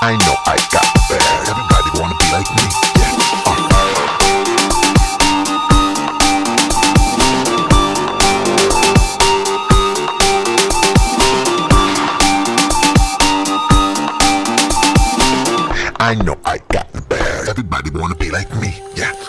I know I got the bag. Everybody wanna be like me. Yeah. I know I got the bag. Everybody wanna be like me. Yeah.